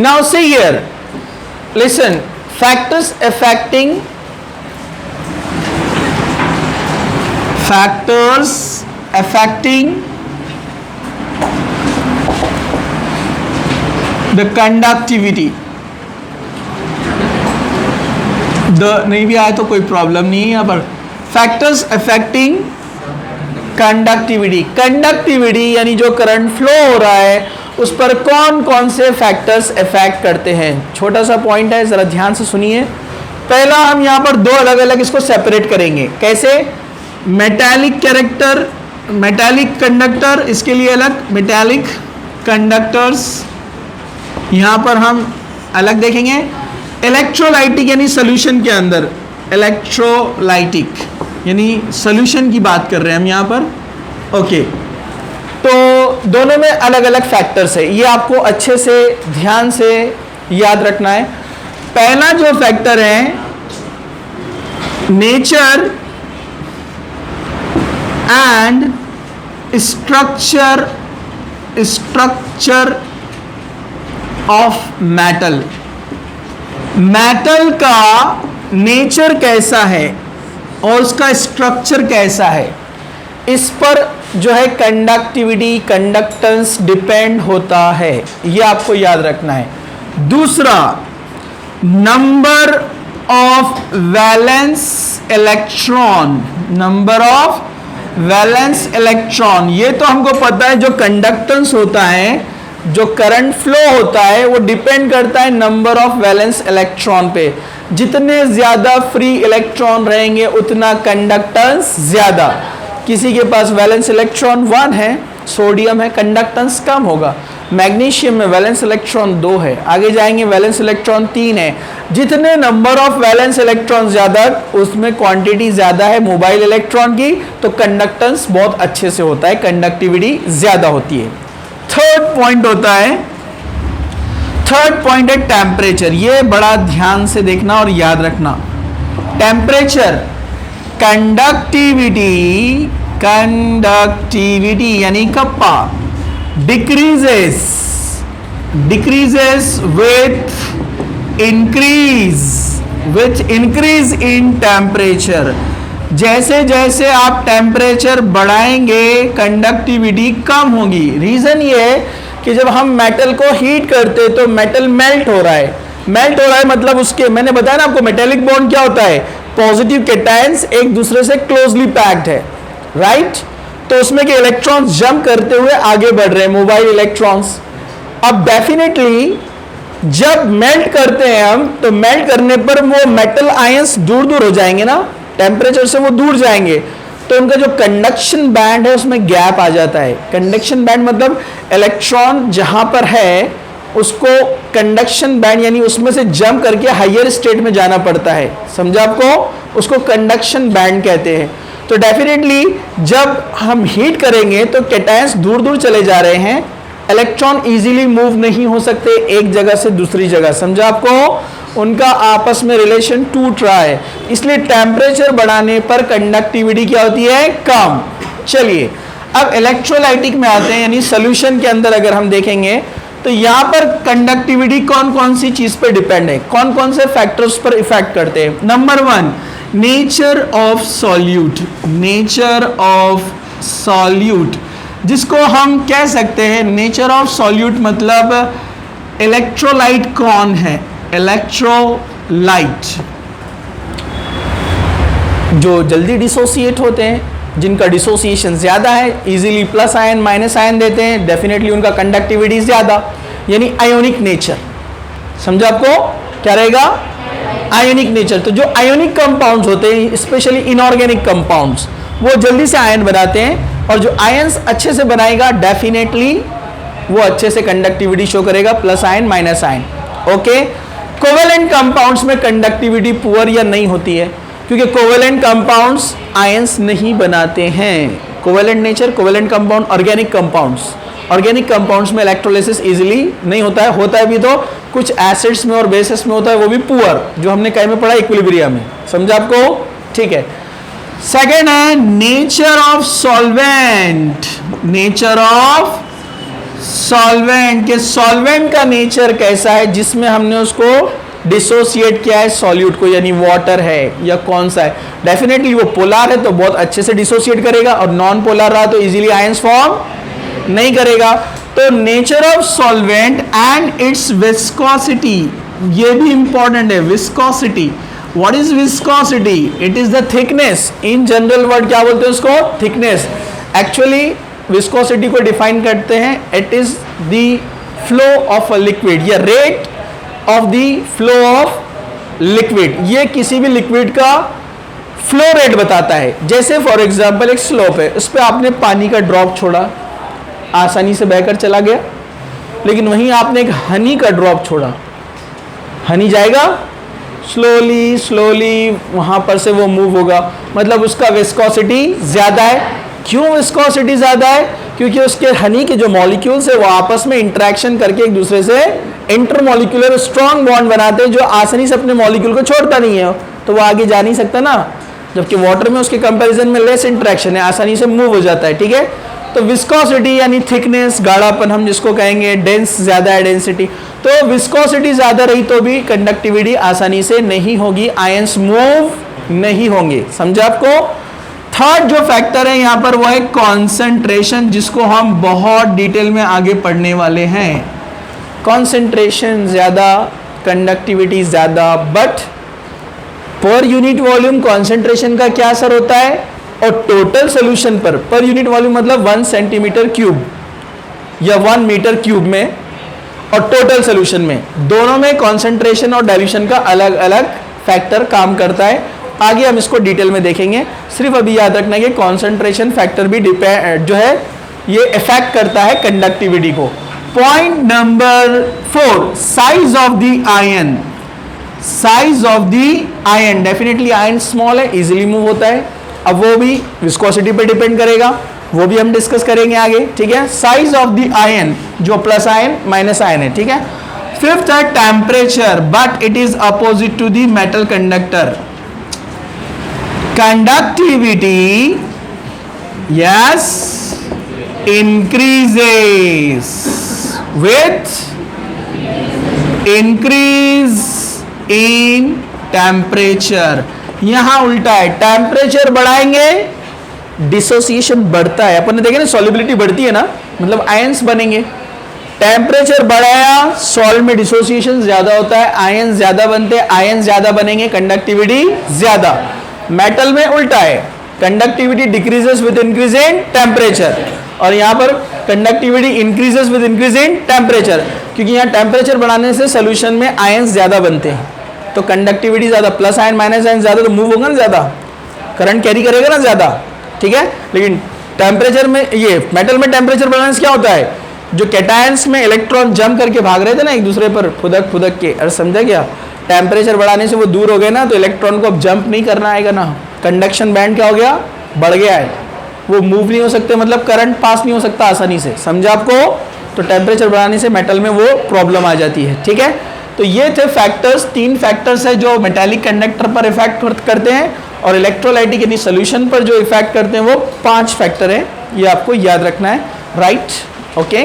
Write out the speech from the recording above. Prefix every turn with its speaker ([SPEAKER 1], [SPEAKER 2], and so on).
[SPEAKER 1] Now see here, listen, factors affecting the conductivity, नहीं भी आए तो कोई प्रॉब्लम नहीं है यहाँ पर। फैक्टर्स अफेक्टिंग कंडक्टिविटी यानी जो करंट फ्लो हो रहा है उस पर कौन कौन से फैक्टर्स इफेक्ट करते हैं। छोटा सा पॉइंट है, जरा ध्यान से सुनिए। पहला हम यहाँ पर दो अलग अलग इसको सेपरेट करेंगे। कैसे? मेटालिक कैरेक्टर, मेटालिक कंडक्टर, इसके लिए अलग मेटालिक कंडक्टर्स यहाँ पर हम अलग देखेंगे। इलेक्ट्रोलाइटिक यानी सोल्यूशन के अंदर, इलेक्ट्रोलाइटिक यानी सोल्यूशन की बात कर रहे हैं हम यहाँ पर। ओके, तो दोनों में अलग अलग फैक्टर्स है, ये आपको अच्छे से ध्यान से याद रखना है। पहला जो फैक्टर है nature and structure of metal. Metal का नेचर कैसा है और उसका स्ट्रक्चर कैसा है, इस पर जो है कंडक्टिविटी, कंडक्टेंस डिपेंड होता है, ये आपको याद रखना है। दूसरा, number of valence electron, number of valence electron, ये तो हमको पता है जो कंडक्टेंस होता है, जो करंट फ्लो होता है वो डिपेंड करता है नंबर ऑफ वैलेंस इलेक्ट्रॉन पे। जितने ज्यादा फ्री इलेक्ट्रॉन रहेंगे उतना कंडक्टेंस ज्यादा। किसी के पास वैलेंस इलेक्ट्रॉन 1 है, सोडियम है, कंडक्टेंस कम होगा। मैग्नीशियम में वैलेंस इलेक्ट्रॉन 2 है, आगे जाएंगे वैलेंस इलेक्ट्रॉन 3 है। जितने नंबर ऑफ वैलेंस इलेक्ट्रॉन ज्यादा उसमें क्वांटिटी ज्यादा है मोबाइल इलेक्ट्रॉन की, तो कंडक्टेंस बहुत अच्छे से होता है, कंडक्टिविटी ज्यादा होती है। थर्ड पॉइंट होता है, थर्ड पॉइंट है टेम्परेचर। ये बड़ा ध्यान से देखना और याद रखना। टेम्परेचर, कंडक्टिविटी यानी kappa decreases with increase in temperature. जैसे जैसे आप टेम्परेचर बढ़ाएंगे कंडक्टिविटी कम होगी। रीजन ये है कि जब हम मेटल को हीट करते तो मेटल मेल्ट हो रहा है। मेल्ट हो रहा है मतलब उसके, मैंने बताया ना आपको, मेटेलिक बॉन्ड क्या होता है, पॉजिटिव कैटायंस एक दूसरे से क्लोजली पैक्ड है, राइट। तो उसमें के इलेक्ट्रॉन्स जंप करते हुए आगे बढ़ रहे हैं, मोबाइल इलेक्ट्रॉन्स। अब डेफिनेटली जब मेल्ट करते हैं हम, तो मेल्ट करने पर वो मेटल आयंस दूर दूर हो जाएंगे ना, टेम्परेचर से वो दूर जाएंगे, तो उनका जो कंडक्शन बैंड है उसमें गैप आ जाता है। कंडक्शन बैंड मतलब इलेक्ट्रॉन जहां पर है उसको कंडक्शन बैंड यानी उसमें से जंप करके हायर स्टेट में जाना पड़ता है, समझा आपको, उसको कंडक्शन बैंड कहते हैं। तो डेफिनेटली जब हम हीट करेंगे तो कैटायंस दूर दूर चले जा रहे हैं, इलेक्ट्रॉन इजीली मूव नहीं हो सकते एक जगह से दूसरी जगह, समझा आपको, उनका आपस में रिलेशन टूट रहा है। इसलिए टेम्परेचर बढ़ाने पर कंडक्टिविटी क्या होती है, कम। चलिए अब इलेक्ट्रोलाइटिक में आते हैं, यानी सोल्यूशन के अंदर अगर हम देखेंगे तो यहां पर कंडक्टिविटी कौन कौन सी चीज पर डिपेंड है, कौन कौन से फैक्टर्स पर इफेक्ट करते हैं। Number 1, nature of solute. Nature of solute जिसको हम कह सकते हैं, नेचर ऑफ सॉल्यूट मतलब इलेक्ट्रोलाइट कौन है, इलेक्ट्रोलाइट जो जल्दी डिसोसिएट होते हैं, जिनका डिसोसिएशन ज्यादा है, easily plus ion minus ion देते हैं, डेफिनेटली उनका कंडक्टिविटी ज्यादा, यानी आयोनिक नेचर, समझा आपको क्या रहेगा, आयोनिक नेचर। तो जो आयोनिक कंपाउंड्स होते हैं, स्पेशली इनऑर्गेनिक कंपाउंड्स, वो जल्दी से आयन बनाते हैं, और जो आयंस अच्छे से बनाएगा डेफिनेटली वो अच्छे से कंडक्टिविटी शो करेगा, plus ion minus ion. Okay, covalent compounds में कंडक्टिविटी पुअर या नहीं होती है, क्योंकि कोवेलेंट कंपाउंड्स आयंस नहीं बनाते हैं। Covalent nature, covalent compound, organic compounds में इलेक्ट्रोलिसिस इजीली नहीं होता है भी तो कुछ एसिड्स में और बेसिस में होता है, वो भी पुअर, जो हमने कहीं में पढ़ा इक्विलिब्रियम में, समझा आपको, ठीक है। सेकेंड है nature of solvent. Nature of solvent के सॉल्वेंट का नेचर कैसा है जिसमें हमने उसको डिसोसिएट किया है सॉल्यूट को, यानी वाटर है या कौन सा है। डेफिनेटली वो पोलर है तो बहुत अच्छे से डिसोसिएट करेगा, और नॉन पोलर रहा तो इजीली आयंस फॉर्म नहीं करेगा। तो nature of solvent and its viscosity, ये भी इंपॉर्टेंट है। Viscosity, what is viscosity? It is the thickness. In general word क्या बोलते हैं उसको? थिकनेस। एक्चुअली विस्कोसिटी को डिफाइन करते हैं, it is the flow of a liquid या rate of the flow of liquid. ये किसी भी लिक्विड का फ्लो रेट बताता है। जैसे फॉर एग्जांपल एक स्लोप है, उस पर आपने पानी का ड्रॉप छोड़ा, आसानी से बहकर चला गया, लेकिन वहीं आपने एक हनी का ड्रॉप छोड़ा, हनी जाएगा स्लोली स्लोली, वहां पर से वो मूव होगा, मतलब उसका विस्कोसिटी ज्यादा है। क्यों विस्कोसिटी ज्यादा है? क्योंकि उसके हनी के जो मॉलिक्यूल्स है वो आपस में इंटरेक्शन करके एक दूसरे से इंटरमॉलिक्यूलर स्ट्रॉन्ग बॉन्ड बनाते हैं, जो आसानी से अपने मॉलिक्यूल को छोड़ता नहीं है, तो वो आगे जा नहीं सकता ना। जबकि वाटर में उसके कंपैरिजन में लेस इंटरेक्शन है, आसानी से मूव हो जाता है। ठीक है, तो विस्कोसिटी यानी थिकनेस, गाढ़ापन हम जिसको कहेंगे, डेंस ज्यादा है डेंसिटी, तो विस्कोसिटी ज्यादा रही तो भी कंडक्टिविटी आसानी से नहीं होगी, आयंस मूव नहीं होंगे। समझा आपको? थर्ड जो फैक्टर है यहां पर वो है कॉन्सेंट्रेशन, जिसको हम बहुत डिटेल में आगे पढ़ने वाले हैं। कॉन्सेंट्रेशन ज्यादा, कंडक्टिविटी ज्यादा, but per unit volume concentration का क्या असर होता है? और total solution per unit volume मतलब 1 सेंटीमीटर क्यूब या 1 मीटर क्यूब में, और टोटल सोल्यूशन में, दोनों में कॉन्सेंट्रेशन और डाइल्यूशन का अलग अलग फैक्टर काम करता है। आगे हम इसको डिटेल में देखेंगे। सिर्फ अभी याद रखना है कि कॉन्सेंट्रेशन फैक्टर भी जो है ये इफेक्ट करता है कंडक्टिविटी को। Point number 4, size of the ion. Size of the ion, definitely ion small है, इजीली मूव होता है। अब वो भी विस्कोसिटी पे डिपेंड करेगा, वो भी हम डिस्कस करेंगे आगे। ठीक है, साइज ऑफ द आयन, जो प्लस आयन माइनस आयन है। ठीक है, फिफ्थ है temperature, but it is opposite to the metal conductor. Conductivity, yes, increases with increase in temperature। यहां उल्टा है, टेम्परेचर बढ़ाएंगे डिसोसिएशन बढ़ता है। अपन ने देखे ना, सॉल्युबिलिटी बढ़ती है ना, मतलब आयंस बनेंगे। टेम्परेचर बढ़ाया, सॉल्ट में डिसोसिएशन ज्यादा होता है, आयंस ज्यादा बनते हैं, आयंस ज्यादा बनेंगे, कंडक्टिविटी ज्यादा। मेटल में उल्टा है, conductivity decreases with increase in temperature, और यहां पर conductivity increases with increase in temperature, क्योंकि यहां टेम्परेचर बढ़ाने से सोल्यूशन में आयंस ज्यादा बनते हैं, तो कंडक्टिविटी ज्यादा, प्लस आयन माइनस आयन ज्यादा, तो मूव होगा ना ज्यादा, करंट कैरी करेगा ना ज्यादा। ठीक है, लेकिन टेम्परेचर में, ये मेटल में टेम्परेचर बढ़ाने से क्या होता है? जो कैटायंस में इलेक्ट्रॉन जंप करके भाग रहे थे ना एक दूसरे पर फुदक फुदक के, अरे समझा क्या? टेम्परेचर बढ़ाने से वो दूर हो गए ना, तो इलेक्ट्रॉन को अब जंप नहीं करना आएगा ना, कंडक्शन बैंड क्या हो गया? बढ़ गया है, वो मूव नहीं हो सकते, मतलब करंट पास नहीं हो सकता आसानी से। समझा आपको? तो टेम्परेचर बढ़ाने से मेटल में वो प्रॉब्लम आ जाती है। ठीक है, तो ये थे फैक्टर्स, 3 फैक्टर्स है जो मेटालिक कंडक्टर पर इफेक्ट करते हैं, और इलेक्ट्रोलाइटिक यानी सोल्यूशन पर जो इफेक्ट करते हैं वो 5 फैक्टर है। ये आपको याद रखना है, राइट? ओके।